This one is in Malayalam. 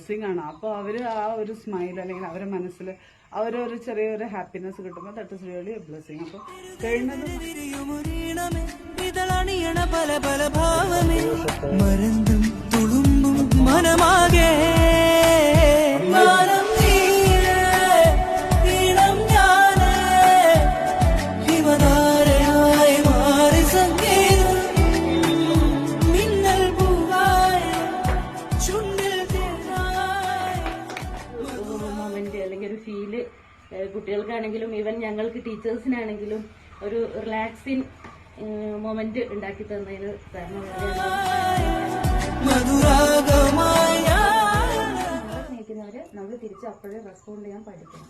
ബ്ലെസ്സിങ് ആണ്. അപ്പോൾ അവര് ആ ഒരു സ്മൈൽ അല്ലെങ്കിൽ അവരുടെ മനസ്സിൽ അവരൊരു ചെറിയൊരു ഹാപ്പിനെസ് കിട്ടുമ്പോൾ that is really A blessing. അപ്പോൾ കഴിയുന്നത് പല പല ഭാവമേ മരന്തും തുളുമ്പും മനമാകെ അല്ലെങ്കിൽ ഒരു ഫീല് കുട്ടികൾക്കാണെങ്കിലും ഈവൻ ഞങ്ങൾക്ക് ടീച്ചേഴ്സിനാണെങ്കിലും ഒരു റിലാക്സിങ് മൊമെന്റ് ഉണ്ടാക്കി തന്നതിന് സ്നേഹിക്കുന്നവര് നമുക്ക് തിരിച്ച് അപ്പോഴേ റെസ്പോണ്ട് ചെയ്യാൻ പഠിക്കണം.